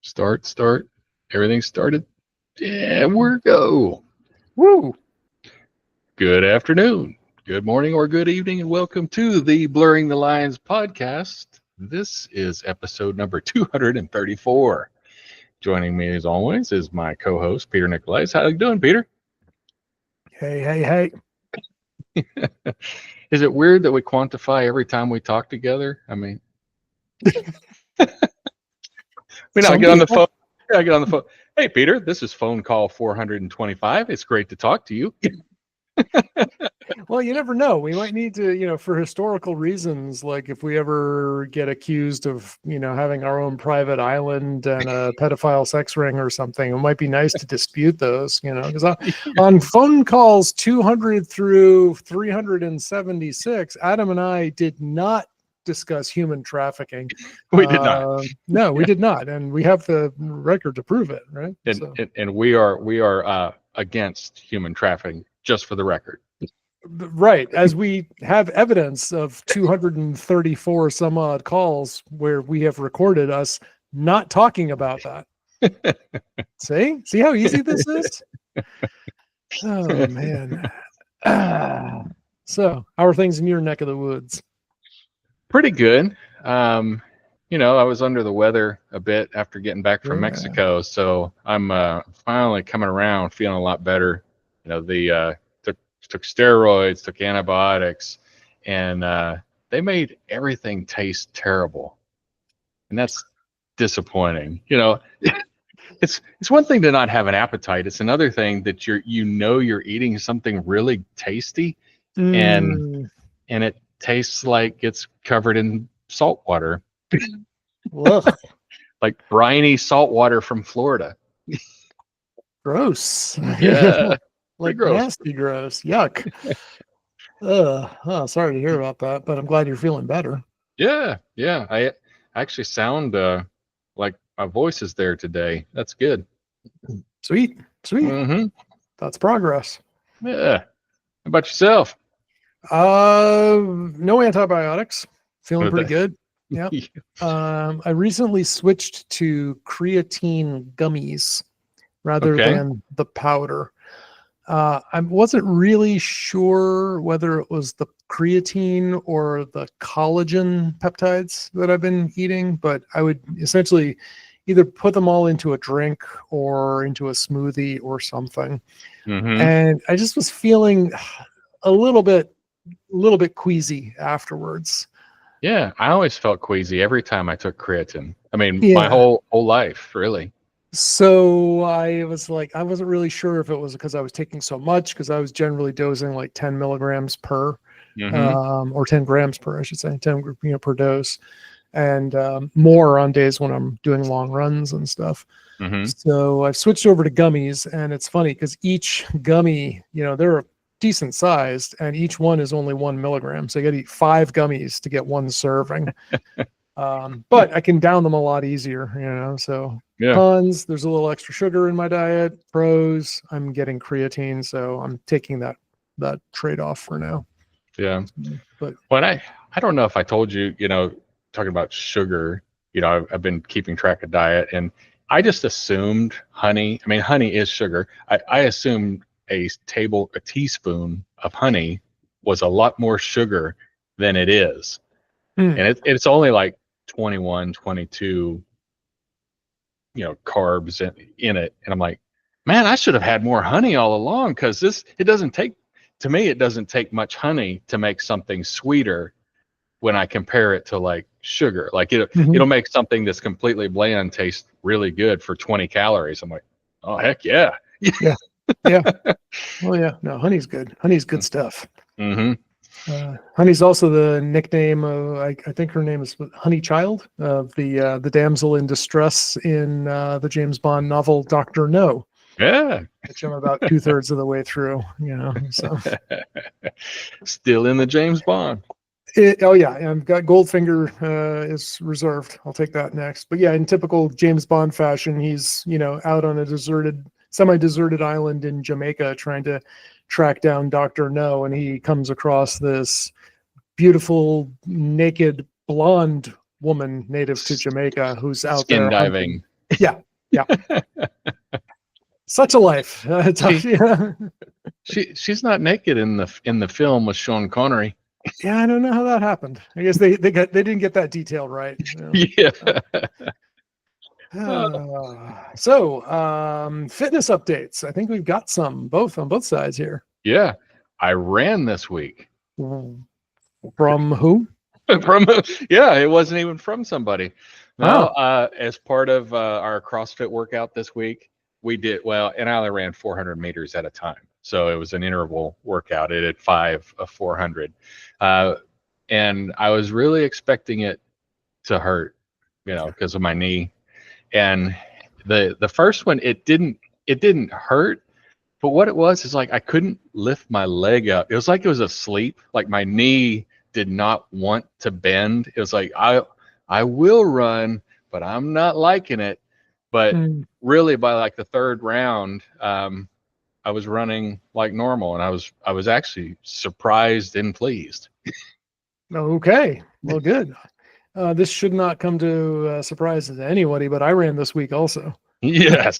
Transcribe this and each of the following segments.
Start. Everything started. Yeah, we're go. Woo! Good afternoon, good morning, or good evening, and welcome to the Blurring the Lines podcast. This is episode number 234. Joining me, as always, is my co-host, Peter Nikolaidis. How you doing, Peter? Hey. Is it weird that we quantify every time we talk together? I mean, I get on the phone. I get on the phone. Hey, Peter, this is phone call 425. It's great to talk to you. Well, you never know. We might need to, for historical reasons, like if we ever get accused of, having our own private island and a pedophile sex ring or something, it might be nice to dispute those, because on phone calls 200 through 376, Adam and I did not discuss human trafficking. We did not. No, we did not, and we have the record to prove it, right? And we are against human trafficking, just for the record. Right, as we have evidence of 234 some odd calls where we have recorded us not talking about that. See how easy this is? Oh man. So how are things in your neck of the woods? Pretty good. I was under the weather a bit after getting back from Mexico, so I'm finally coming around, feeling a lot better. Took steroids, took antibiotics, and they made everything taste terrible, and that's disappointing. It's one thing to not have an appetite. It's another thing that you're eating something really tasty, and it tastes like it's covered in salt water. Like briny salt water from Florida. Gross. Yeah. Like gross. Nasty gross. Yuck. Sorry to hear about that, but I'm glad you're feeling better. Yeah. I actually sound like my voice is there today. That's good. Sweet. Mm-hmm. That's progress. Yeah. How about yourself? No antibiotics. Feeling pretty good. Yep. I recently switched to creatine gummies rather than the powder. I wasn't really sure whether it was the creatine or the collagen peptides that I've been eating, but I would essentially either put them all into a drink or into a smoothie or something. Mm-hmm. And I just was feeling a little bit queasy afterwards. Yeah, I always felt queasy every time I took creatine. I mean, my whole life, really. So I was like, I wasn't really sure if it was because I was taking so much, because I was generally dosing like 10 milligrams per, or 10 grams per, I should say, 10 per dose, and more on days when I'm doing long runs and stuff. Mm-hmm. So I've switched over to gummies, and it's funny because each gummy, they're decent sized, and each one is only 1 milligram. So you got to eat 5 gummies to get one serving. But I can down them a lot easier, so cons, there's a little extra sugar in my diet. Pros, I'm getting creatine, so I'm taking that trade-off for now. Yeah. But I don't know if I told you, talking about sugar, I've been keeping track of diet, and I just assumed honey is sugar. I assumed a teaspoon of honey was a lot more sugar than it is. And it's only like 21, 22, carbs in it. And I'm like, man, I should have had more honey all along, because it doesn't take much honey to make something sweeter when I compare it to like sugar. Like it'll make something that's completely bland taste really good for 20 calories. I'm like, oh, heck yeah. Yeah. Well, yeah, no, honey's good. Honey's good stuff. Mm-hmm. Honey's also the nickname of, I think her name is Honey Child, of the damsel in distress in the James Bond novel Dr. No. Yeah. Which I'm about 2/3 of the way through, so. Still in the James Bond. I've got Goldfinger is reserved. I'll take that next. But yeah, in typical James Bond fashion, he's, out on a semi-deserted island in Jamaica trying to track down Dr. No, and he comes across this beautiful, naked, blonde woman native to Jamaica who's out skin there diving. Yeah. Such a life. She's not naked in the film with Sean Connery. Yeah, I don't know how that happened. I guess they didn't get that detail right. Yeah. So fitness updates. I think we've got some on both sides here. Yeah. I ran this week. From who? It wasn't even from somebody. No, Oh. As part of our CrossFit workout this week, we did and I only ran 400 meters at a time. So it was an interval workout. It had 5 of 400. And I was really expecting it to hurt, because of my knee. And the first one, it didn't hurt, but what it was is like I couldn't lift my leg up. It was like it was asleep. Like my knee did not want to bend. It was like I will run, but I'm not liking it. But really, by like the third round, I was running like normal, and I was actually surprised and pleased. Okay, well, good. This should not come to surprise to anybody, but I ran this week also. Yes.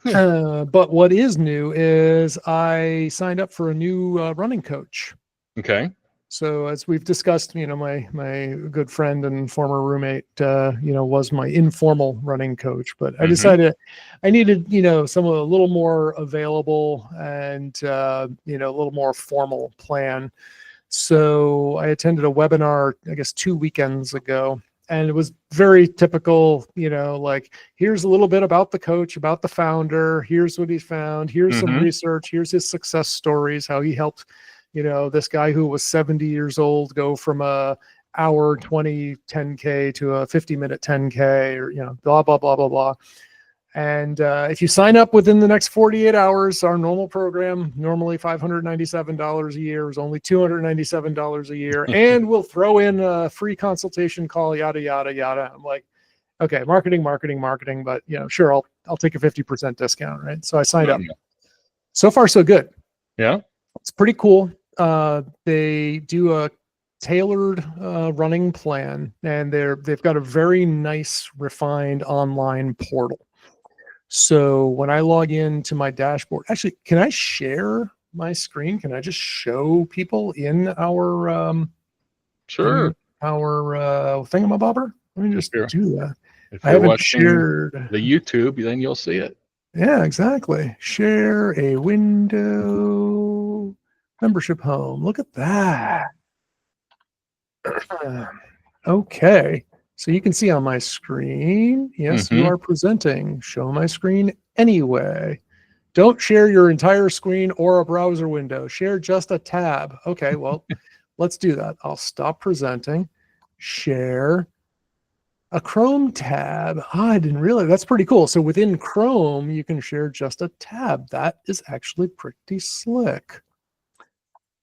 But what is new is I signed up for a new running coach. Okay. So as we've discussed, my good friend and former roommate, was my informal running coach. But I decided I needed, someone a little more available and, a little more formal plan. So I attended a webinar, I guess 2 weekends ago, and it was very typical, like, here's a little bit about the coach, about the founder. Here's what he found. Here's some research. Here's his success stories, how he helped, this guy who was 70 years old go from a hour 20 10K to a 50-minute 10K, or, blah, blah, blah, blah, blah. And if you sign up within the next 48 hours, our normal program, normally $597 a year, is only $297 a year. And we'll throw in a free consultation call, yada, yada, yada. I'm like, okay, marketing. But, sure, I'll take a 50% discount, right? So I signed up. So far, so good. Yeah. It's pretty cool. They do a tailored running plan, and they've got a very nice, refined online portal. So when I log into my dashboard, actually, can I share my screen? Can I just show people in our sure our thingamabobber? Let me just do that. If I haven't shared the YouTube, then you'll see it. Yeah, exactly. Share a window. Membership home. Look at that. Okay. So you can see on my screen, yes, you are presenting. Show my screen anyway. Don't share your entire screen or a browser window. Share just a tab. Okay, well, let's do that. I'll stop presenting. Share a Chrome tab. I didn't realize. That's pretty cool. So within Chrome, you can share just a tab. That is actually pretty slick.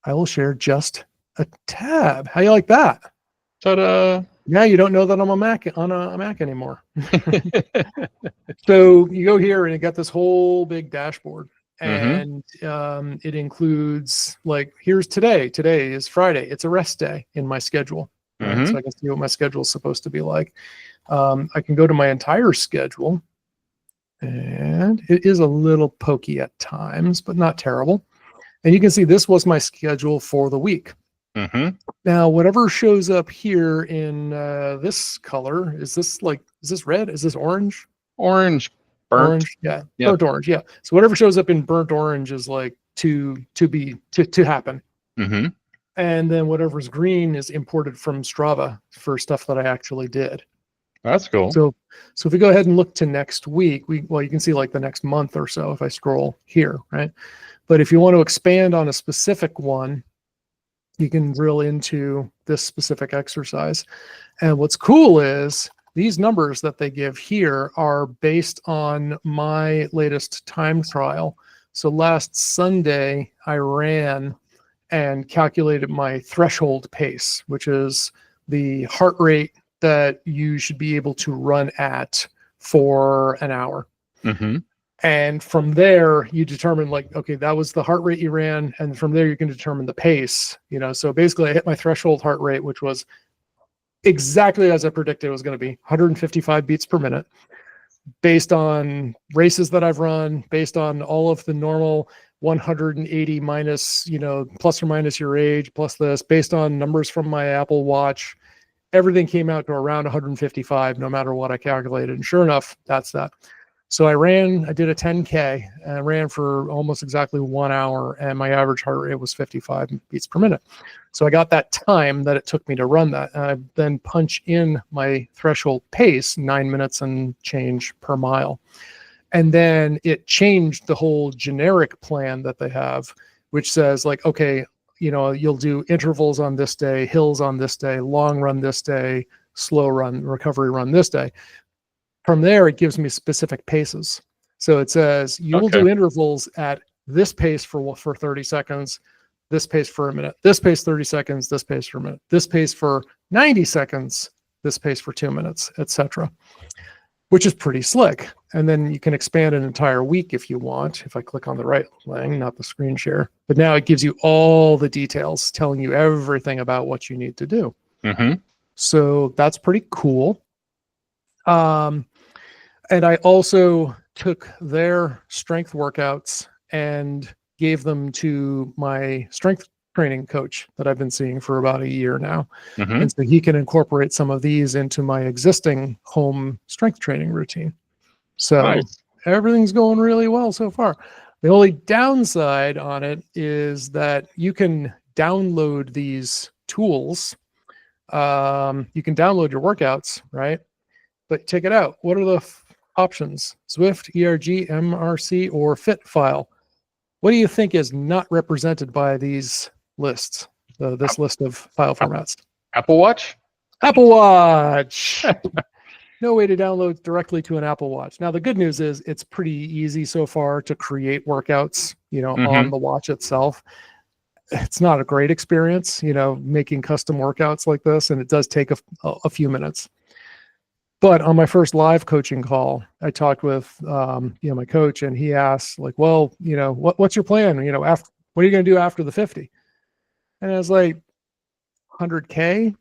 I will share just a tab. How you like that? Ta-da! Yeah, you don't know that I'm on a Mac anymore. So you go here and you got this whole big dashboard, and it includes, like, here's today. Today is Friday. It's a rest day in my schedule. Right? So I can see what my schedule is supposed to be like. I can go to my entire schedule, and it is a little pokey at times, but not terrible. And you can see this was my schedule for the week. Now, whatever shows up here in this color, is this red? Is this orange? Orange. Burnt. Orange. Yeah. Burnt orange. Yeah. So whatever shows up in burnt orange is like to happen. And then whatever's green is imported from Strava for stuff that I actually did. That's cool. So if we go ahead and look to next week, you can see like the next month or so if I scroll here, right? But if you want to expand on a specific one, you can drill into this specific exercise. And what's cool is these numbers that they give here are based on my latest time trial. So last Sunday, I ran and calculated my threshold pace, which is the heart rate that you should be able to run at for an hour. And from there, you determine, like, okay, that was the heart rate you ran. And from there, you can determine the pace, So basically, I hit my threshold heart rate, which was exactly as I predicted it was going to be, 155 beats per minute. based on races that I've run, based on all of the normal 180 minus, plus or minus your age, plus this, based on numbers from my Apple Watch, everything came out to around 155, no matter what I calculated. And sure enough, that's that. So I did a 10K and I ran for almost exactly 1 hour, and my average heart rate was 55 beats per minute. So I got that time that it took me to run that. And I then punch in my threshold pace, 9 minutes and change per mile. And then it changed the whole generic plan that they have, which says like, okay, you'll do intervals on this day, hills on this day, long run this day, slow run, recovery run this day. From there, it gives me specific paces. So it says you will do intervals at this pace for 30 seconds, this pace for a minute, this pace 30 seconds, this pace for a minute, this pace for 90 seconds, this pace for 2 minutes, etc., which is pretty slick. And then you can expand an entire week if you want. If I click on the right thing, not the screen share, but now it gives you all the details, telling you everything about what you need to do. So that's pretty cool. And I also took their strength workouts and gave them to my strength training coach that I've been seeing for about a year now. And so he can incorporate some of these into my existing home strength training routine. So everything's going really well so far. The only downside on it is that you can download these tools. You can download your workouts, right? But check it out. What are the options? Zwift, ERG, MRC, or fit file. What do you think is not represented by these lists? This list of file formats. Apple Watch? Apple Watch. No way to download directly to an Apple Watch. Now, the good news is it's pretty easy so far to create workouts, on the watch itself. It's not a great experience, making custom workouts like this, and it does take a few minutes. But on my first live coaching call, I talked with, my coach, and he asked like, well, what's your plan? After, what are you going to do after the 50? And I was like, 100K,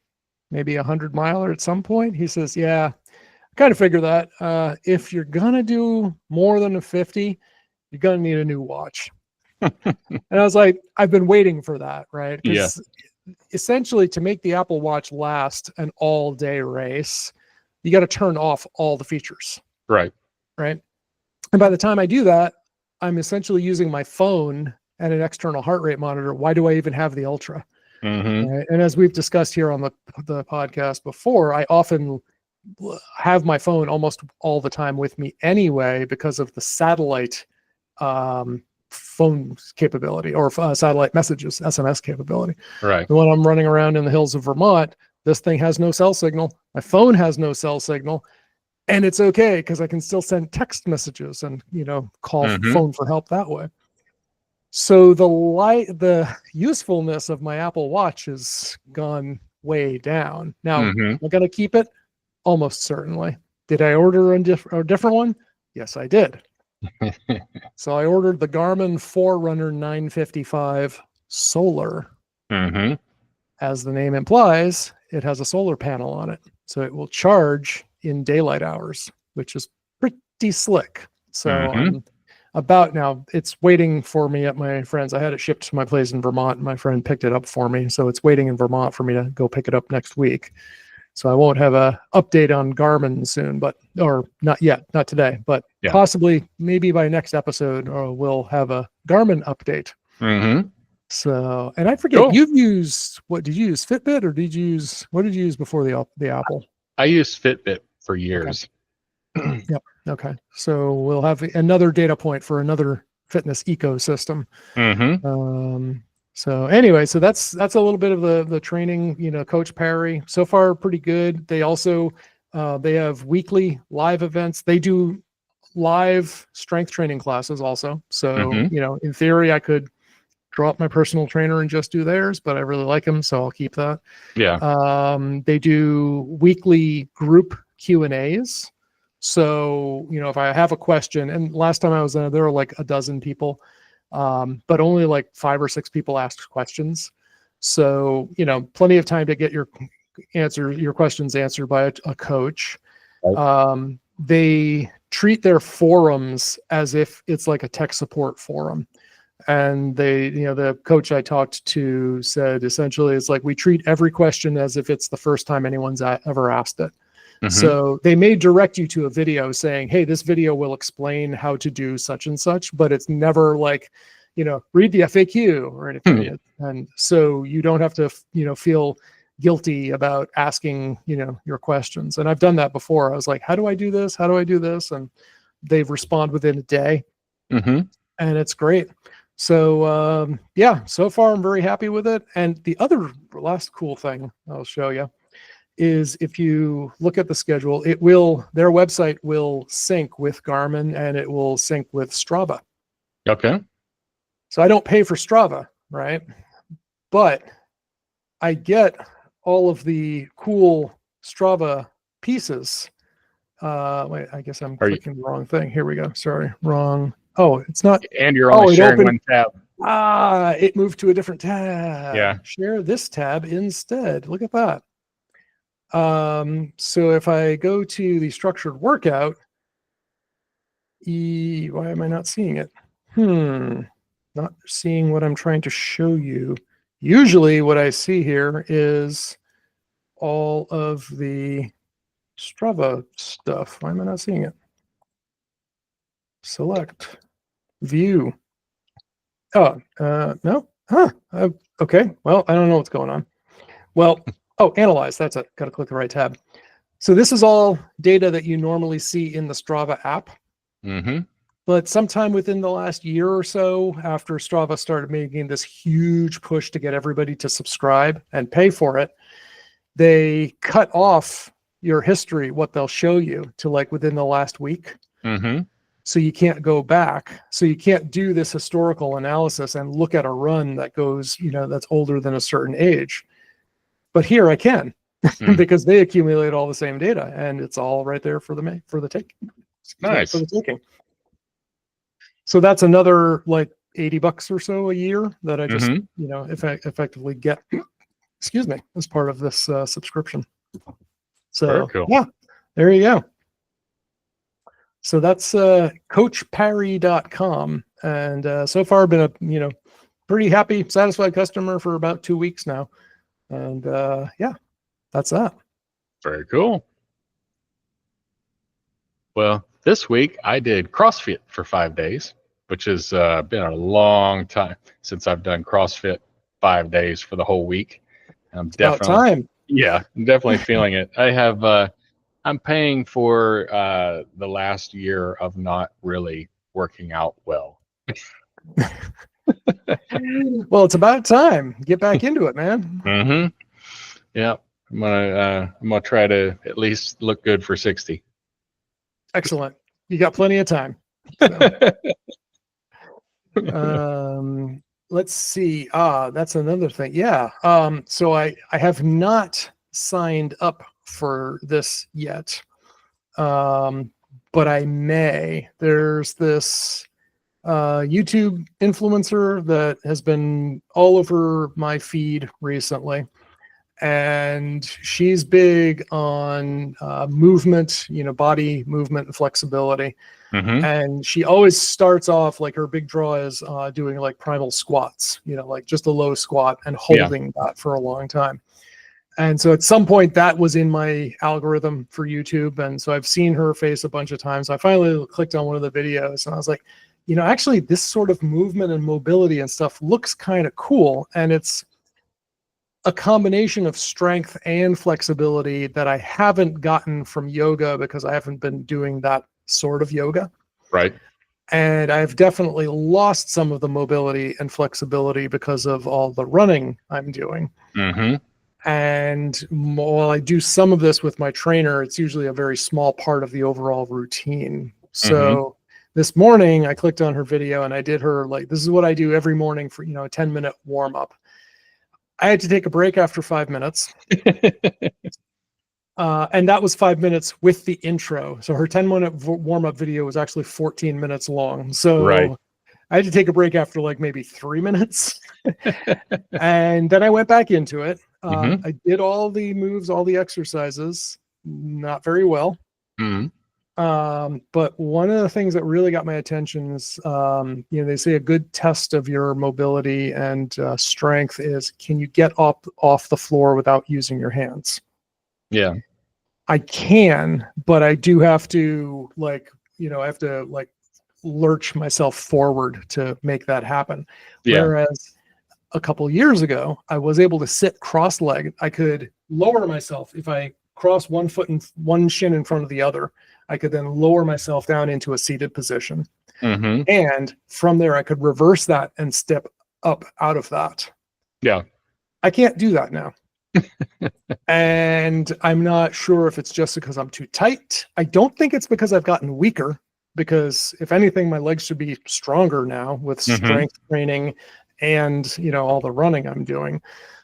maybe 100 miler at some point. He says, yeah, I kind of figure that if you're going to do more than a 50, you're going to need a new watch. And I was like, I've been waiting for that, right? Because essentially to make the Apple Watch last an all day race, you got to turn off all the features. Right. And by the time I do that, I'm essentially using my phone and an external heart rate monitor. Why do I even have the Ultra? Right? And as we've discussed here on the podcast before, I often have my phone almost all the time with me anyway because of the satellite phone capability or satellite messages, SMS capability. Right. And when I'm running around in the hills of Vermont, this thing has no cell signal. My phone has no cell signal, and it's okay because I can still send text messages and call phone for help that way. So the usefulness of my Apple Watch has gone way down. Now, am I going to keep it? Almost certainly. Did I order a different one? Yes, I did. So I ordered the Garmin Forerunner 955 Solar. As the name implies, it has a solar panel on it. So it will charge in daylight hours, which is pretty slick. So about now, it's waiting for me at my friend's. I had it shipped to my place in Vermont. And my friend picked it up for me. So it's waiting in Vermont for me to go pick it up next week. So I won't have a update on Garmin soon, or not yet, not today, but possibly maybe by next episode, we'll have a Garmin update. So, and I forget, what did you use? Fitbit, or what did you use before the Apple? I used Fitbit for years. Okay. Yep. Okay. So we'll have another data point for another fitness ecosystem. So anyway, so that's a little bit of the training, Coach Perry, so far pretty good. They also, they have weekly live events. They do live strength training classes also. So, in theory, I could draw up my personal trainer and just do theirs, but I really like them, so I'll keep that. They do weekly group Q&As. So, if I have a question, and last time I was there were like a dozen people, but only like 5 or 6 people asked questions. So, plenty of time to get your questions answered by a coach. They treat their forums as if it's like a tech support forum. And they, the coach I talked to said essentially it's like we treat every question as if it's the first time anyone's ever asked it. So they may direct you to a video saying, hey, this video will explain how to do such and such, but it's never like, read the FAQ or anything. And so you don't have to, feel guilty about asking, your questions. And I've done that before. I was like, how do I do this? How do I do this? And they respond within a day. And it's great. So yeah, so far I'm very happy with it. And the other last cool thing I'll show you is if you look at the schedule, their website will sync with Garmin and it will sync with Strava. Okay. So I don't pay for Strava, right? But I get all of the cool Strava pieces. Wait, I guess I'm clicking the wrong thing. Here we go. Sorry, wrong. Oh, it's not. And you're only sharing one tab. It moved to a different tab. Yeah. Share this tab instead. Look at that. So if I go to the structured workout, why am I not seeing it? Not seeing what I'm trying to show you. Usually what I see here is all of the Strava stuff. Why am I not seeing it? Select, view. Oh, no. Okay. Well, I don't know what's going on. Well, analyze. That's it. Got to click the right tab. So this is all data that you normally see in the Strava app. But sometime within the last year or so, after Strava started making this huge push to get everybody to subscribe and pay for it, they cut off your history, what they'll show you, to like within the last week. So you can't go back. So you can't do this historical analysis and look at a run that goes, that's older than a certain age. But here I can, because they accumulate all the same data and it's all right there for the take. Nice. For the taking. So that's another like $80 or so a year that I just, effectively get, as part of this subscription. So cool. Yeah, there you go. So that's coachparry.com. And so far I've been a, pretty happy, satisfied customer for about 2 weeks now. And yeah, that's that. Very cool. Well, this week I did CrossFit for 5 days, which has been a long time since I've done CrossFit 5 days for the whole week. I'm definitely feeling it. I have I'm paying for the last year of not really working out well. Well, it's about time. Get back into it, man. Yeah, I'm gonna try to at least look good for 60. Excellent. You got plenty of time. So. Let's see. That's another thing. Yeah. So I have not signed up for this yet. But I may. There's this YouTube influencer that has been all over my feed recently. And she's big on movement, body movement and flexibility. And she always starts off like her big draw is doing like primal squats, like just a low squat and holding that for a long time. And so at some point that was in my algorithm for YouTube. And so I've seen her face a bunch of times. I finally clicked on one of the videos and I was like, actually this sort of movement and mobility and stuff looks kind of cool. And it's a combination of strength and flexibility that I haven't gotten from yoga because I haven't been doing that sort of yoga. Right. And I've definitely lost some of the mobility and flexibility because of all the running I'm doing. And while I do some of this with my trainer, it's usually a very small part of the overall routine. So this morning I clicked on her video and I did her this is what I do every morning for, a 10-minute warm up. I had to take a break after 5 minutes. And that was 5 minutes with the intro. So her 10-minute warm-up video was actually 14 minutes long. So I had to take a break after maybe 3 minutes. And then I went back into it. I did all the moves, all the exercises, not very well. But one of the things that really got my attention is, they say a good test of your mobility and strength is, can you get up off the floor without using your hands? Yeah. I can, but I do have to I have to lurch myself forward to make that happen. Yeah. Whereas a couple years ago, I was able to sit cross-legged. I could lower myself if I cross one foot and one shin in front of the other. I could then lower myself down into a seated position. Mm-hmm. And from there, I could reverse that and step up out of that. Yeah. I can't do that now. And I'm not sure if it's just because I'm too tight. I don't think it's because I've gotten weaker, because if anything, my legs should be stronger now with strength training and, all the running I'm doing.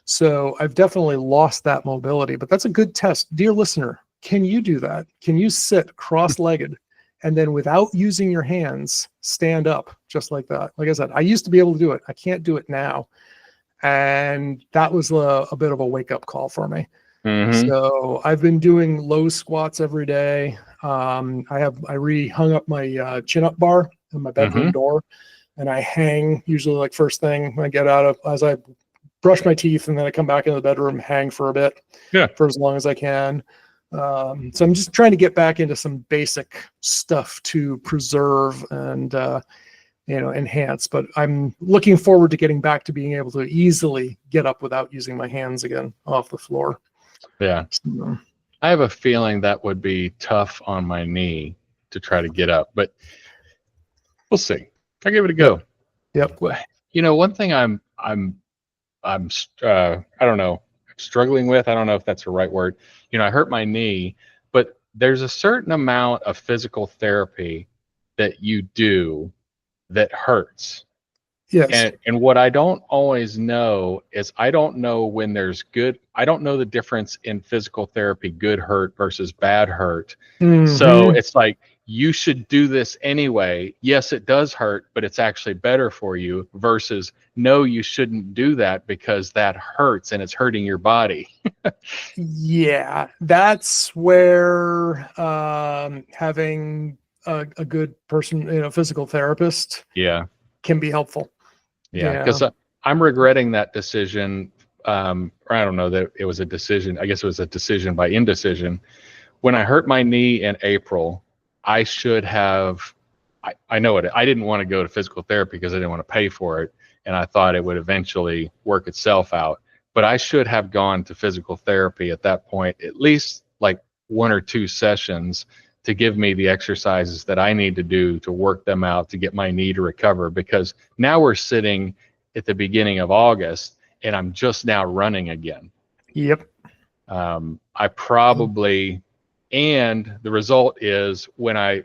So I've definitely lost that mobility, but that's a good test. Dear listener, can you do that? Can you sit cross-legged and then without using your hands, stand up just like that? Like I said, I used to be able to do it. I can't do it now. And that was a bit of a wake-up call for me. So I've been doing low squats every day. I re-hung up my chin-up bar in my bedroom door, and I hang usually like first thing when I get out of, as I brush my teeth, and then I come back into the bedroom, hang for a bit, for as long as I can. So I'm just trying to get back into some basic stuff to preserve and enhance, but I'm looking forward to getting back to being able to easily get up without using my hands again off the floor. Yeah. So, I have a feeling that would be tough on my knee to try to get up, but we'll see. I'll give it a go. Yep. One thing I'm I don't know, struggling with, I don't know if that's the right word. I hurt my knee, but there's a certain amount of physical therapy that you do that hurts. Yes. And what I don't always know is I don't know the difference in physical therapy, good hurt versus bad hurt. So it's like, you should do this anyway. Yes, it does hurt, but it's actually better for you, versus no, you shouldn't do that because that hurts and it's hurting your body. Yeah, that's where having a good person, physical therapist, can be helpful. Yeah, because I'm regretting that decision. I don't know that it was a decision. I guess it was a decision by indecision. When I hurt my knee in April, I should have, I know it. I didn't want to go to physical therapy because I didn't want to pay for it. And I thought it would eventually work itself out. But I should have gone to physical therapy at that point, at least like 1 or 2 sessions, to give me the exercises that I need to do to work them out to get my knee to recover. Because now we're sitting at the beginning of August and I'm just now running again. Yep. I probably, and the result is when I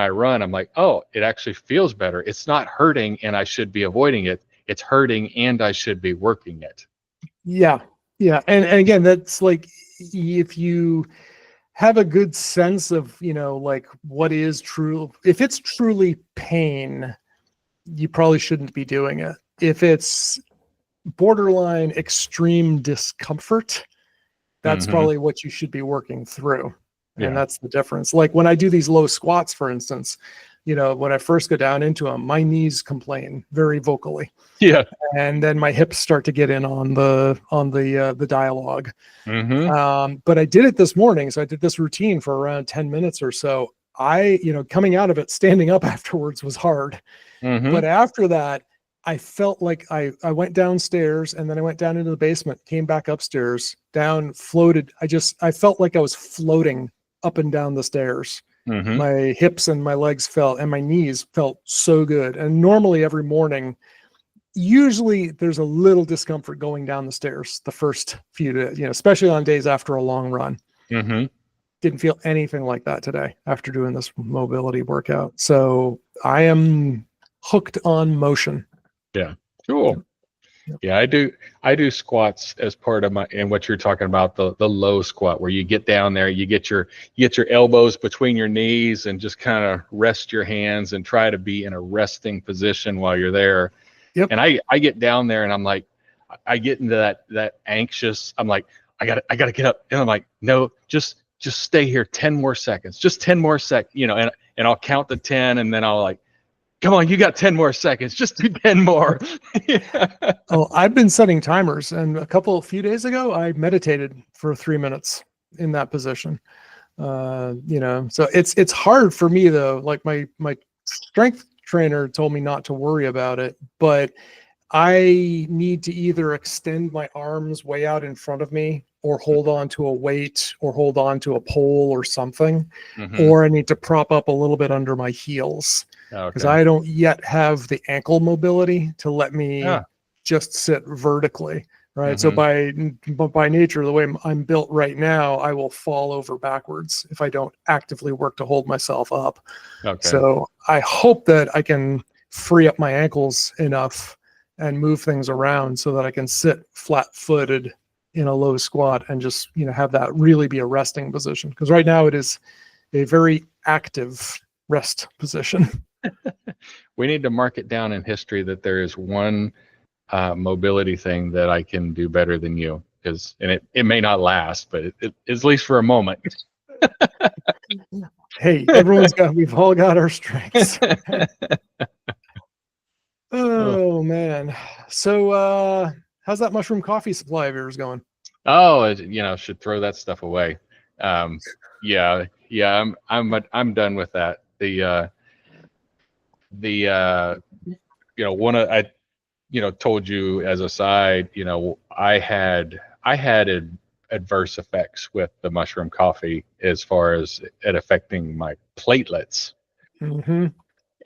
run, I'm like, oh, it actually feels better. It's not hurting and I should be avoiding it. It's hurting and I should be working it. Yeah. Yeah. And again, that's like, if you have a good sense of, like what is true, if it's truly pain, you probably shouldn't be doing it. If it's borderline extreme discomfort, that's probably what you should be working through. And that's the difference. Like when I do these low squats, for instance, when I first go down into them, my knees complain very vocally. Yeah. And then my hips start to get in on the dialogue. But I did it this morning. So I did this routine for around 10 minutes or so. Coming out of it, standing up afterwards was hard. But after that, I felt like I went downstairs and then I went down into the basement, came back upstairs, down, floated. I felt like I was floating up and down the stairs. My hips and my legs felt, and my knees felt so good. And normally every morning, usually there's a little discomfort going down the stairs the first few days, especially on days after a long run. Didn't feel anything like that today after doing this mobility workout. So I am hooked on motion. Yeah. Cool. Yeah, I do squats as part of and what you're talking about, the low squat, where you get down there, you get your elbows between your knees and just kind of rest your hands and try to be in a resting position while you're there. Yep. And I get down there and I'm like, I get into that anxious, I'm like, I gotta get up. And I'm like, no, just just stay here 10 more seconds, just 10 more seconds, you know, and I'll count to 10, and then I'll like, come on, you got 10 more seconds, just do 10 more. Oh, I've been setting timers, and a few days ago, I meditated for 3 minutes in that position. You know, so it's hard for me though. Like my strength trainer told me not to worry about it, but I need to either extend my arms way out in front of me, or hold on to a weight, or hold on to a pole or something, or I need to prop up a little bit under my heels, because I don't yet have the ankle mobility to let me just sit vertically. Right. So by nature, the way I'm built right now, I will fall over backwards if I don't actively work to hold myself up. Okay. So I hope that I can free up my ankles enough and move things around so that I can sit flat-footed in a low squat and just, you know, have that really be a resting position. Because right now it is a very active rest position. We need to mark it down in history that there is one mobility thing that I can do better than you, and it may not last, but it at least for a moment. Hey, we've all got our strengths. Oh man. So how's that mushroom coffee supply of yours going? Oh, you know, should throw that stuff away. Yeah, I'm done with that. You know, told you as a side, you know, I had adverse effects with the mushroom coffee as far as it affecting my platelets.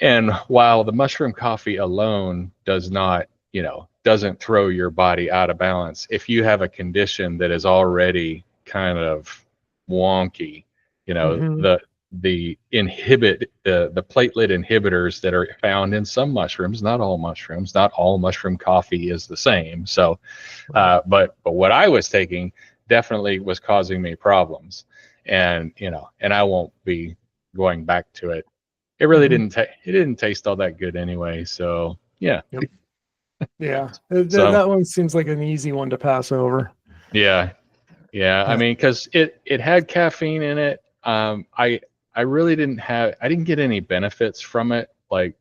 And while the mushroom coffee alone doesn't throw your body out of balance, if you have a condition that is already kind of wonky, you know, the platelet inhibitors that are found in some mushrooms, not all mushroom coffee is the same. So, but what I was taking definitely was causing me problems, and, you know, and I won't be going back to it. It really didn't taste all that good anyway. So yeah. Yeah. That one seems like an easy one to pass over. Yeah. I mean, because it had caffeine in it. I really didn't get any benefits from it. Like,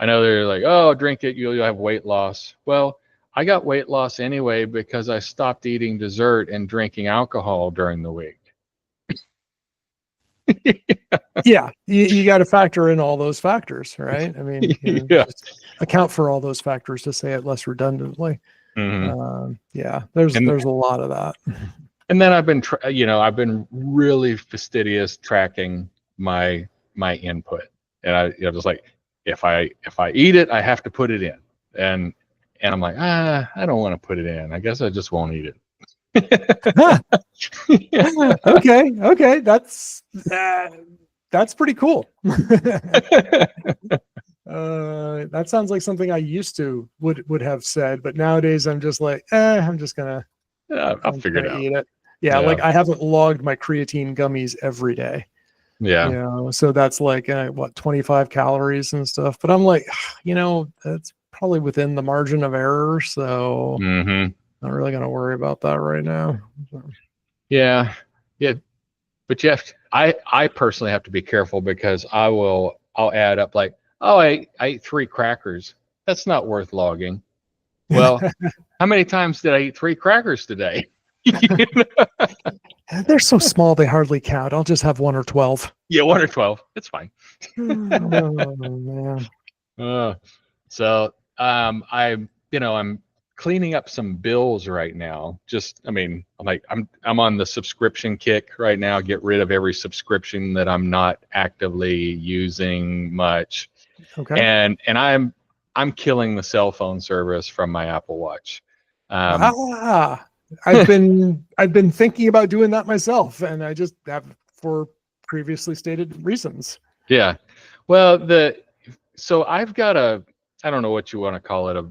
I know they're like, oh, drink it, you'll have weight loss. Well, I got weight loss anyway because I stopped eating dessert and drinking alcohol during the week. Yeah, you got to factor in all those factors, right? I mean, just account for all those factors, to say it less redundantly. Yeah, there's a lot of that. And then I've been really fastidious tracking my input, and I just like, if I eat it, I have to put it in, and I'm like, I don't want to put it in. I guess I just won't eat it. Okay, that's pretty cool. That sounds like something I used to would have said, but nowadays I'm just like, I'm just gonna I'll figure it out. Eat it. Yeah, like I haven't logged my creatine gummies every day. Yeah, you know, so that's like 25 calories and stuff. But I'm like, you know, that's probably within the margin of error, so not really gonna worry about that right now. So. Yeah, but Jeff, I personally have to be careful, because I'll add up like, oh, I ate 3 crackers. That's not worth logging. Well, how many times did I eat 3 crackers today? They're so small they hardly count. I'll just have 1 or 12. Yeah, 1 or 12. It's fine. Oh man. So I'm cleaning up some bills right now. I'm on the subscription kick right now. Get rid of every subscription that I'm not actively using much. Okay. And I'm killing the cell phone service from my Apple Watch. I've been thinking about doing that myself, and I just have, for previously stated reasons. Yeah. Well, so I've got I don't know what you want to call it, a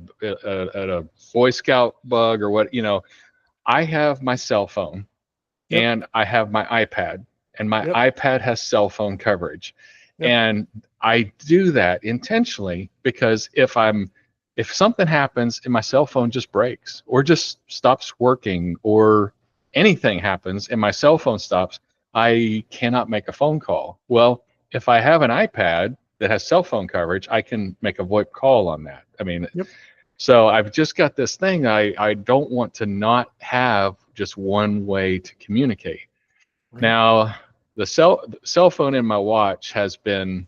Boy Scout bug or what, you know. I have my cell phone and I have my iPad, and my iPad has cell phone coverage. And I do that intentionally, because if something happens and my cell phone just breaks or just stops working, or anything happens and my cell phone stops, I cannot make a phone call. Well, if I have an iPad that has cell phone coverage, I can make a VoIP call on that. I mean, so I've just got this thing. I don't want to not have just one way to communicate. Right. Now, the cell phone in my watch has been,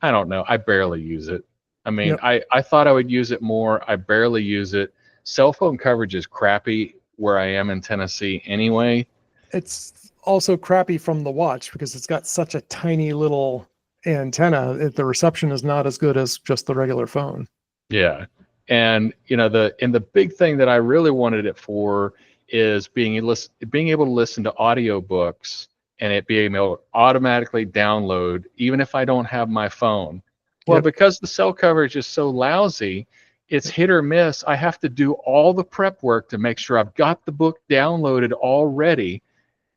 I don't know, I barely use it. I mean, I thought I would use it more. I barely use it. Cell phone coverage is crappy where I am in Tennessee anyway. It's also crappy from the watch because it's got such a tiny little antenna. The reception is not as good as just the regular phone. Yeah. And the big thing that I really wanted it for is being able to listen to audiobooks and it being able to automatically download even if I don't have my phone. Well, because the cell coverage is so lousy, it's hit or miss. I have to do all the prep work to make sure I've got the book downloaded already.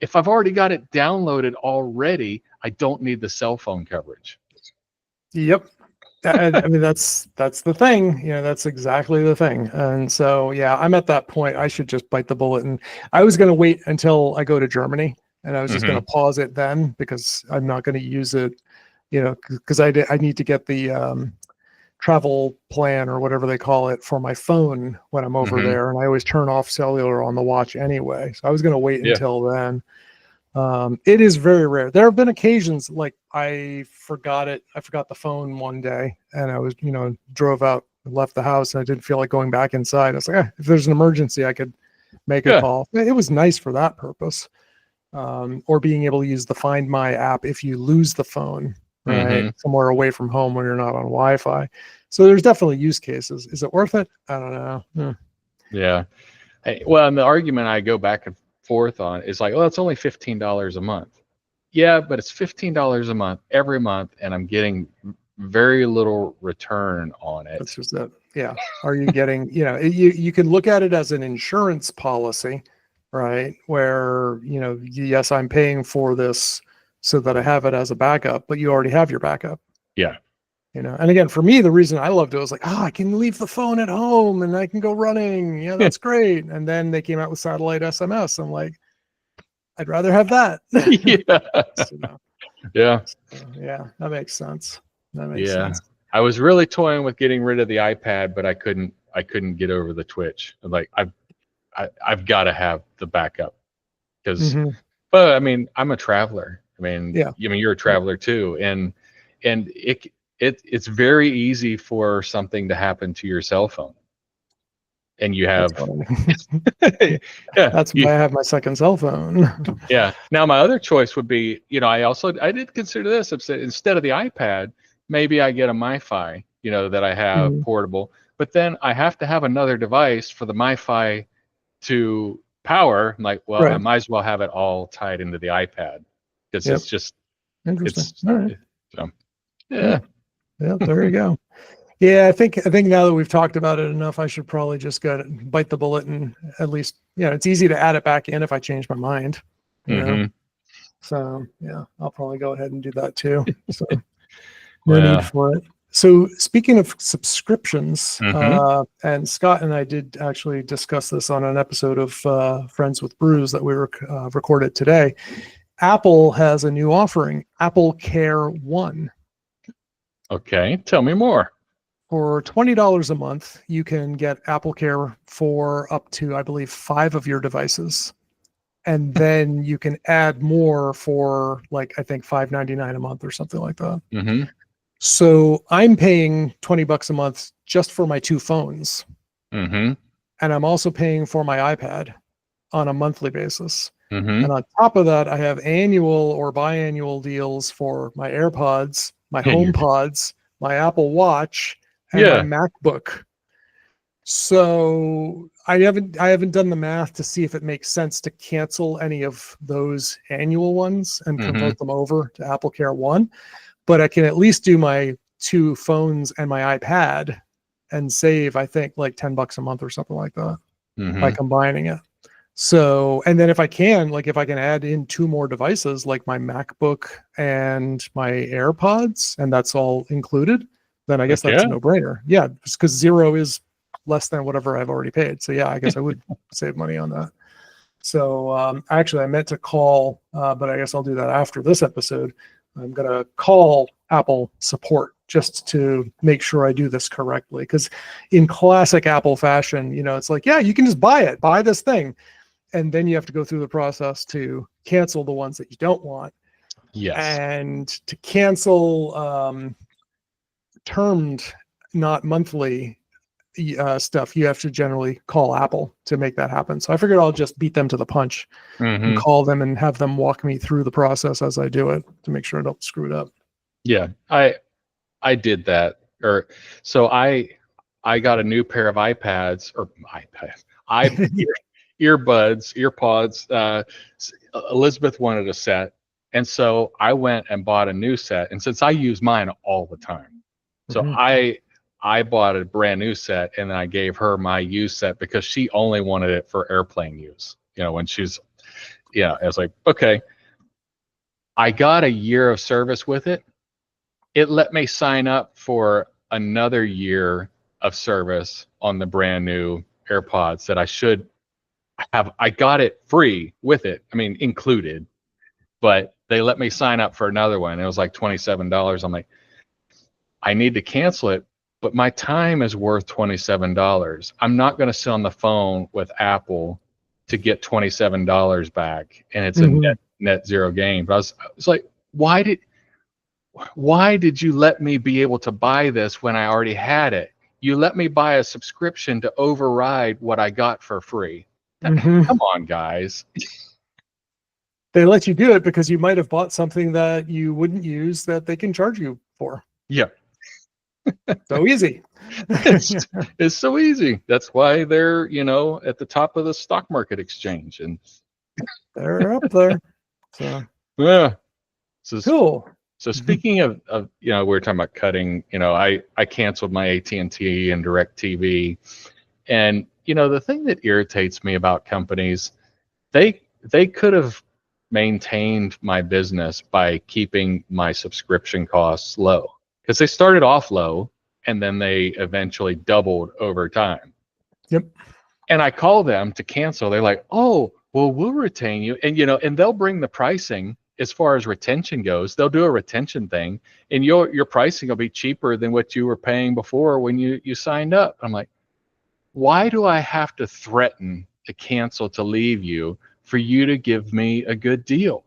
If I've already got it downloaded already, I don't need the cell phone coverage. Yep. I mean, that's the thing. That's exactly the thing. And so, I'm at that point. I should just bite the bullet. And I was going to wait until I go to Germany, and I was just going to pause it then because I'm not going to use it, because I need to get the travel plan or whatever they call it for my phone when I'm over there. And I always turn off cellular on the watch anyway. So I was going to wait until then. It is very rare. There have been occasions like I forgot the phone one day and I was, drove out and left the house and I didn't feel like going back inside. I was like, if there's an emergency, I could make a call. It was nice for that purpose. Or being able to use the Find My app if you lose the phone, right? Somewhere away from home when you're not on Wi-Fi. So there's definitely use cases. Is it worth it? I don't know. Yeah. Well, and the argument I go back and forth on is like, it's only $15 a month. Yeah, but it's $15 a month every month, and I'm getting very little return on it. That's just it. Yeah. Are you getting, you can look at it as an insurance policy, right? Where, yes, I'm paying for this so that I have it as a backup, but you already have your backup. Yeah. And again, for me, the reason I loved it was like, I can leave the phone at home and I can go running. Yeah, that's great. And then they came out with satellite SMS. I'm like, I'd rather have that. Yeah. Yeah, that makes sense. Sense. I was really toying with getting rid of the iPad, but I couldn't get over the twitch. Like I've got to have the backup because, but I mean, I'm a traveler. I mean, you're a traveler too. And it's very easy for something to happen to your cell phone. And you have, that's why I have my second cell phone. Yeah. Now my other choice would be, I did consider this. Instead of the iPad, maybe I get a MiFi, that I have portable, but then I have to have another device for the MiFi to power. I'm like, well, I might as well have it all tied into the iPad because it's just interesting. All right. So, yeah, there you go. Yeah, I think now that we've talked about it enough, I should probably just bite the bullet and at least, it's easy to add it back in if I change my mind. So I'll probably go ahead and do that too. So no need for it. So speaking of subscriptions, and Scott and I did actually discuss this on an episode of Friends with Brews that we recorded today. Apple has a new offering, Apple Care One. Okay, tell me more. For $20 a month, you can get Apple Care for up to, I believe, 5 of your devices. And then you can add more for I think $5.99 a month or something like that. So I'm paying $20 a month just for my 2 phones. And I'm also paying for my iPad on a monthly basis. And on top of that, I have annual or biannual deals for my AirPods, my HomePods, my Apple Watch, and my MacBook. So I haven't done the math to see if it makes sense to cancel any of those annual ones and convert them over to Apple Care One. But I can at least do my 2 phones and my iPad and save, I think, like $10 a month or something like that by combining it. So, and then if I can add in 2 more devices like my MacBook and my AirPods, and that's all included, then I guess that's a no-brainer. Yeah, because 0 is less than whatever I've already paid. So I guess I would save money on that. So actually, I meant to call, but I guess I'll do that after this episode. I'm going to call Apple support just to make sure I do this correctly. Because in classic Apple fashion, it's like, yeah, you can just buy this thing. And then you have to go through the process to cancel the ones that you don't want. Yes. And to cancel termed, not monthly stuff, you have to generally call Apple to make that happen. So I figured I'll just beat them to the punch and call them and have them walk me through the process as I do it to make sure I don't screw it up. Yeah, I did that. So I got a new pair of earbuds, earpods. Elizabeth wanted a set, and so I went and bought a new set. And since I use mine all the time, so I bought a brand new set, and then I gave her my used set because she only wanted it for airplane use. When she's, I was like, okay. I got a year of service with it. It let me sign up for another year of service on the brand new AirPods that I should have. I got it free with it. I mean, included, but they let me sign up for another one. It was like $27. I'm like, I need to cancel it, but my time is worth $27. I'm not going to sit on the phone with Apple to get $27 back, and it's a net zero gain. But I was like, why did you let me be able to buy this when I already had it? You let me buy a subscription to override what I got for free. Come on, guys. They let you do it because you might have bought something that you wouldn't use that they can charge you for. Yeah. So easy. It's so easy. That's why they're, at the top of the stock market exchange, and they're up there. So yeah. So cool. So speaking of we were talking about cutting, I canceled my AT&T and DirecTV, and the thing that irritates me about companies, they could have maintained my business by keeping my subscription costs low, because they started off low and then they eventually doubled over time. Yep. And I call them to cancel. They're like, oh, well, we'll retain you, and and they'll bring the pricing. As far as retention goes, they'll do a retention thing, and your pricing will be cheaper than what you were paying before when you signed up. I'm like, why do I have to threaten to cancel to leave you for you to give me a good deal?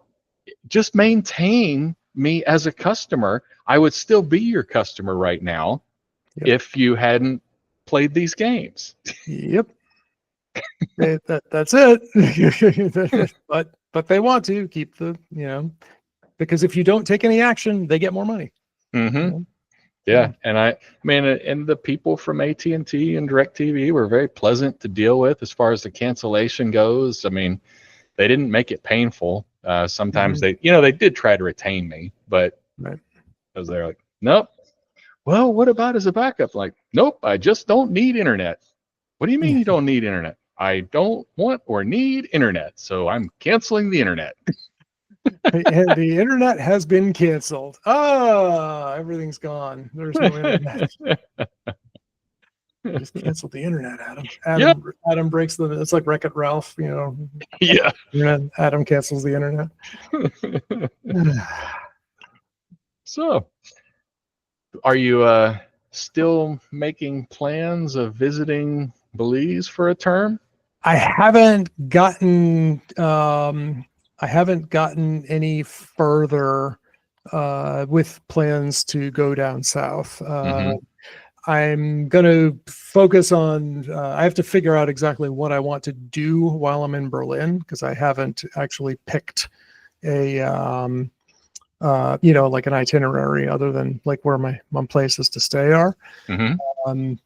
Just maintain me as a customer. I would still be your customer right now if you hadn't played these games. Yep. That's it. But they want to keep the, because if you don't take any action, they get more money. Yeah. And I mean, and the people from AT&T and DirecTV were very pleasant to deal with as far as the cancellation goes. I mean, they didn't make it painful. Sometimes they did try to retain me, but because they're like, nope. Well, what about as a backup? Like, nope, I just don't need internet. What do you mean you don't need internet? I don't want or need internet, so I'm canceling the internet. And the internet has been canceled. Everything's gone. There's no internet. Just canceled the internet, Adam. Adam breaks the. It's like Wreck-It Ralph, Yeah. Adam cancels the internet. So, are you still making plans of visiting Belize for a term? I haven't gotten any further with plans to go down south. I'm going to focus on, I have to figure out exactly what I want to do while I'm in Berlin, because I haven't actually picked a, like an itinerary other than like where my places to stay are.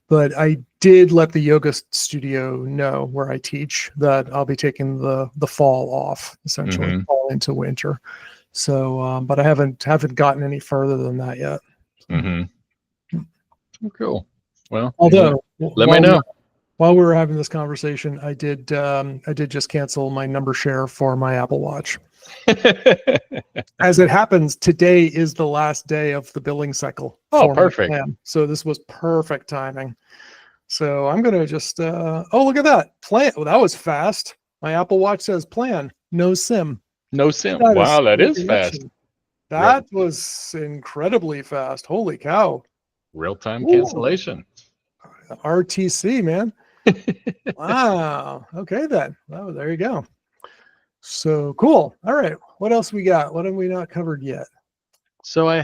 But I did let the yoga studio know where I teach that I'll be taking the fall off, essentially fall into winter. So, but I haven't gotten any further than that yet. Cool. Well, although let me know. While we were having this conversation, I did just cancel my number share for my Apple Watch. As it happens, today is the last day of the billing cycle. Oh, perfect. So this was perfect timing. So I'm going to just, look at that. That was fast. My Apple Watch says plan, no SIM. No SIM. Wow, that is fast. That was incredibly fast. Holy cow. Real-time cancellation. RTC, man. Wow. Okay, then. Oh, there you go. So cool. All right. What else we got? What have we not covered yet? So I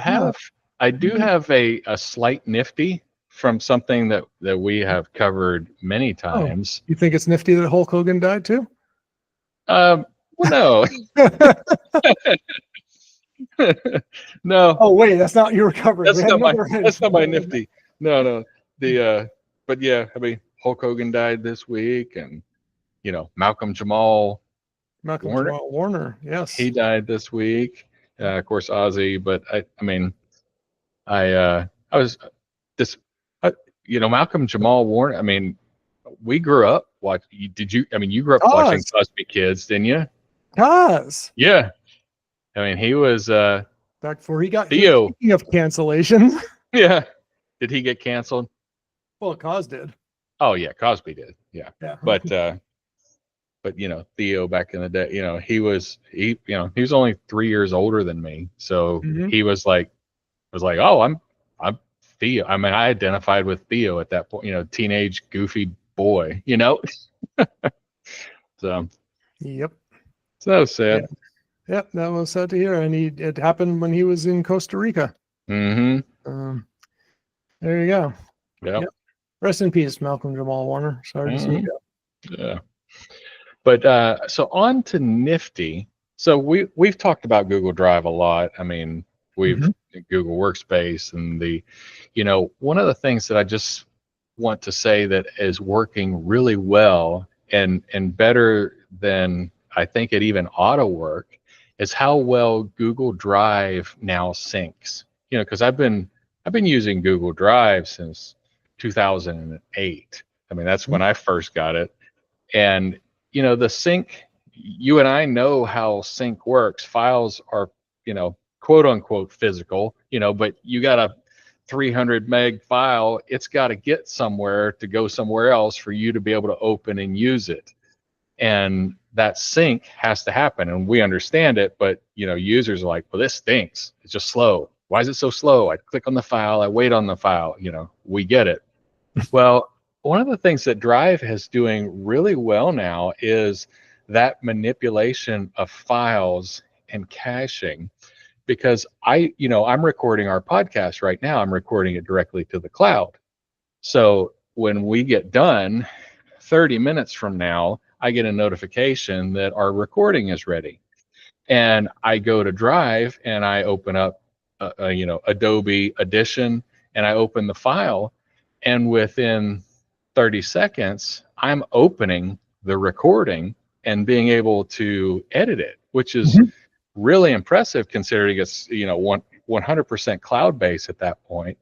do have a slight nifty from something that we have covered many times. You think it's nifty that Hulk Hogan died too? Well, no. No. Oh wait, that's not your cover. That's not my nifty. No. But yeah, I mean, Hulk Hogan died this week, and Malcolm Jamal Warner, yes, he died this week. Of course, Ozzy, but I was this, Malcolm Jamal Warner. I mean, we grew up watching. You grew up watching Cosby Kids, didn't you? Yeah. I mean, he was back before he got Theo. Speaking of cancellation. Yeah. Did he get canceled? Well, Cos did. Oh yeah, Cosby did. Yeah. But Theo back in the day, he was only 3 years older than me. So he was like, oh, I'm Theo. I mean, I identified with Theo at that point, teenage goofy boy, So yep. So that was sad. Yep, that was sad to hear. And it happened when he was in Costa Rica. There you go. Yep. Rest in peace, Malcolm Jamal Warner. Sorry to see you go. Yeah. But so on to Nifty. So we've talked about Google Drive a lot. I mean, we've Google Workspace and one of the things that I just want to say that is working really well and better than I think it even ought to work is how well Google Drive now syncs. Because I've been using Google Drive since 2008. I mean, that's when I first got it. And the sync, you and I know how sync works. Files are, quote unquote physical, but you got a 300 meg file. It's got to get somewhere to go somewhere else for you to be able to open and use it. And that sync has to happen. And we understand it, but users are like, well, this stinks. It's just slow. Why is it so slow? I click on the file, I wait on the file, we get it. Well, one of the things that Drive is doing really well now is that manipulation of files and caching, because I'm recording our podcast right now. I'm recording it directly to the cloud. So when we get done, 30 minutes from now, I get a notification that our recording is ready. And I go to Drive and I open up, Adobe Edition, and I open the file, and within 30 seconds, I'm opening the recording and being able to edit it, which is really impressive considering it's 100% cloud-based at that point.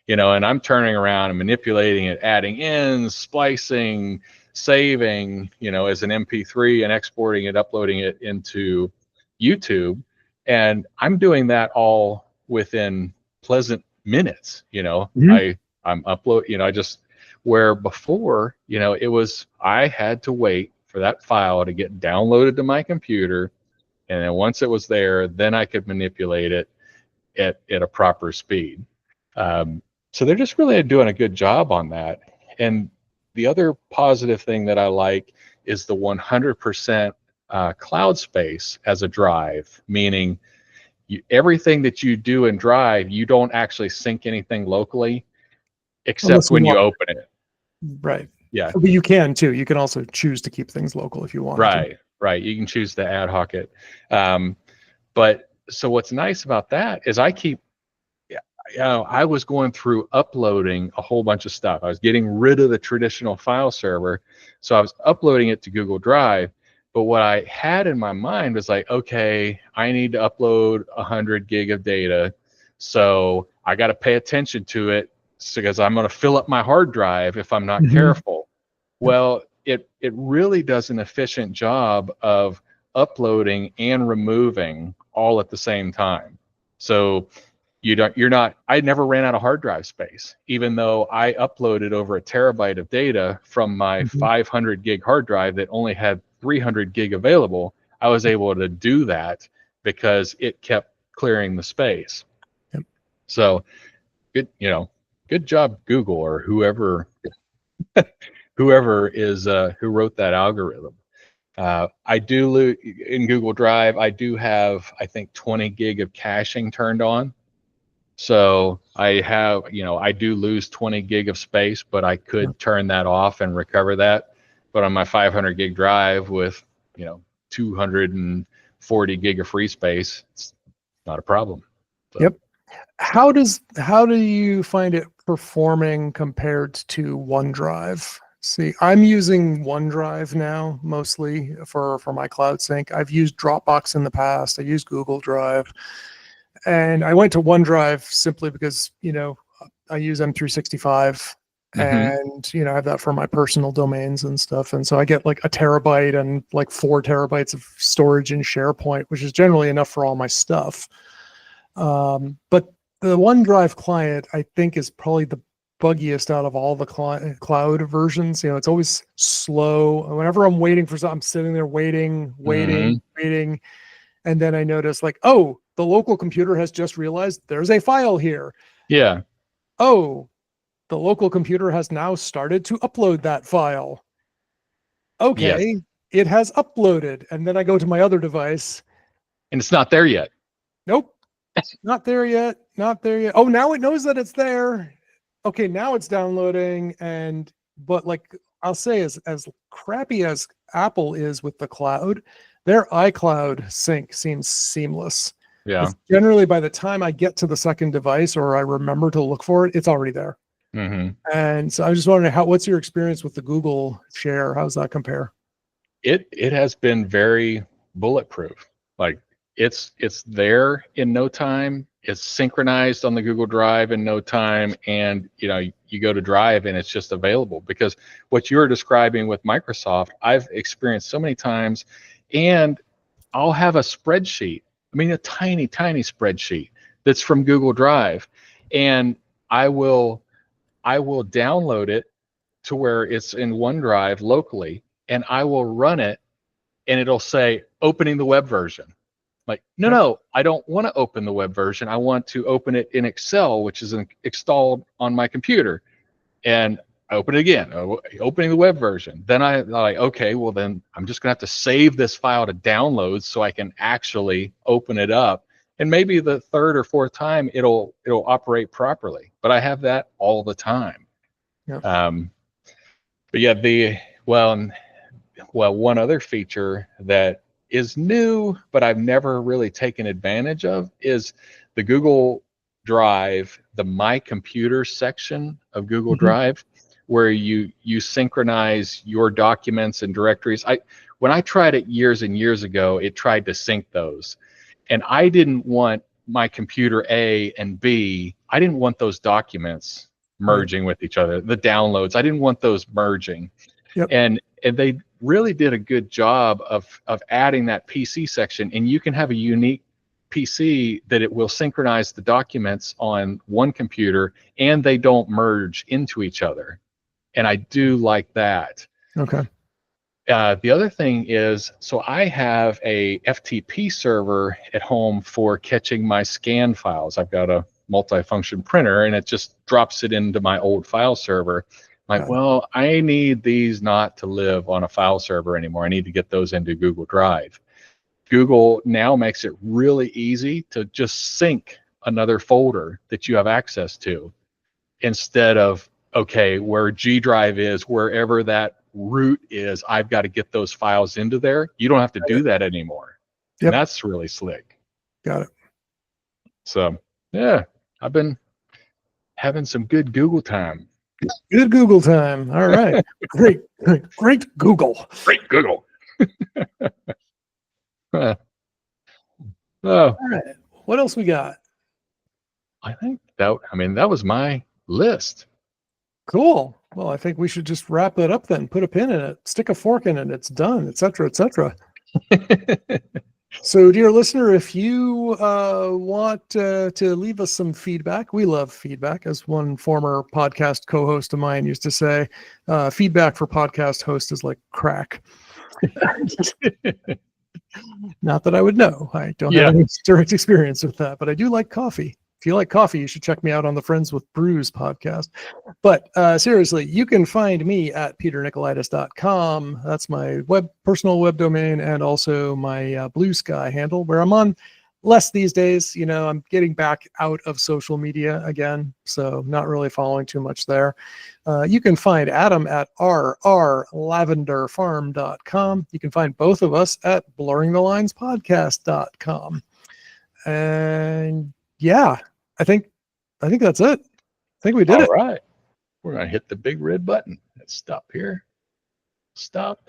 And I'm turning around and manipulating it, adding in, splicing, saving, as an MP3 and exporting it, uploading it into YouTube. And I'm doing that all within pleasant minutes. I'm where before, it was, I had to wait for that file to get downloaded to my computer. And then once it was there, then I could manipulate it at a proper speed. So they're just really doing a good job on that. And the other positive thing that I like is the 100% cloud space as a drive, meaning everything that you do in Drive, you don't actually sync anything locally, except when you open it. Right. Yeah. But you can too. You can also choose to keep things local if you want. Right. You can choose to ad hoc it. But so what's nice about that is I was going through uploading a whole bunch of stuff. I was getting rid of the traditional file server. So I was uploading it to Google Drive. But what I had in my mind was like, okay, I need to upload 100 gig of data. So I got to pay attention to it because I'm going to fill up my hard drive if I'm not careful. Well, it really does an efficient job of uploading and removing all at the same time. So I never ran out of hard drive space, even though I uploaded over 1 terabyte of data from my 500 gig hard drive that only had 300 gig available, I was able to do that because it kept clearing the space. Yep. So good, good job, Google, or whoever is who wrote that algorithm. I do in Google Drive, I do have, I think, 20 gig of caching turned on. So I have, I do lose 20 gig of space, but I could turn that off and recover that. But on my 500 gig drive with, 240 gig of free space, it's not a problem. So. Yep. How do you find it performing compared to OneDrive? See, I'm using OneDrive now mostly for my cloud sync. I've used Dropbox in the past. I used Google Drive, and I went to OneDrive simply because I use M365, and I have that for my personal domains and stuff. And so I get like a terabyte and like 4 terabytes of storage in SharePoint, which is generally enough for all my stuff. But the OneDrive client, I think, is probably the buggiest out of all the cloud versions. It's always slow. Whenever I'm waiting for something, I'm sitting there waiting. And then I notice like, oh, the local computer has just realized there's a file here. Yeah. Oh, the local computer has now started to upload that file. Okay. Yes. It has uploaded. And then I go to my other device. And it's not there yet. Nope. Not there yet. Oh, now it knows that it's there. Okay, now it's downloading. But like I'll say, as crappy as Apple is with the cloud, their iCloud sync seems seamless. Yeah. It's generally, by the time I get to the second device or I remember to look for it, it's already there. And so I was just wondering, what's your experience with the Google Share? How does that compare? It has been very bulletproof. Like it's there in no time. It's synchronized on the Google Drive in no time, and you go to Drive and it's just available. Because what you're describing with Microsoft, I've experienced so many times. And I'll have a spreadsheet. I mean, a tiny spreadsheet that's from Google Drive, and I will download it to where it's in OneDrive locally, and I will run it, and it'll say opening the web version. Like, no, I don't want to open the web version. I want to open it in Excel, which is installed on my computer. And I open it again, opening the web version. Then I'm like, okay, well then I'm just gonna have to save this file to download so I can actually open it up. And maybe the third or fourth time it'll operate properly. But I have that all the time. Yeah. But yeah, one other feature that is new, but I've never really taken advantage of, is the Google Drive, the My Computer section of Google Drive, where you synchronize your documents and directories. When I tried it years and years ago, it tried to sync those, and I didn't want my computer A and B. I didn't want those documents merging with each other. The downloads, I didn't want those merging. Yep. And they really did a good job of adding that PC section, and you can have a unique PC that it will synchronize the documents on one computer and they don't merge into each other. And I do like that. Okay. The other thing is, so I have a FTP server at home for catching my scan files. I've got a multifunction printer, and it just drops it into my old file server. Like, well, I need these not to live on a file server anymore. I need to get those into Google Drive. Google now makes it really easy to just sync another folder that you have access to, instead of, okay, where G Drive is, wherever that root is, I've got to get those files into there. You don't have to do that anymore. Yep. And that's really slick. Got it. So, yeah, I've been having some good Google time. Good Google time. All right. Great Google. Great Google. All right. What else we got? I think that was my list. Cool. Well, I think we should just wrap it up then. Put a pin in it, stick a fork in it, it's done, etc., etc. So, dear listener, if you want to leave us some feedback, we love feedback. As one former podcast co-host of mine used to say, feedback for podcast hosts is like crack. Not that I would know. I don't have any direct experience with that, but I do like coffee. If you like coffee, you should check me out on the Friends with Brews podcast. But seriously, you can find me at peternikolaidis.com. That's my personal web domain, and also my Bluesky handle, where I'm on less these days. You know, I'm getting back out of social media again, so not really following too much there. You can find Adam at rrlavenderfarm.com. You can find both of us at blurringthelinespodcast.com. And yeah, I think that's it. I think we did it. All right. We're going to hit the big red button. Let's stop here. Stop.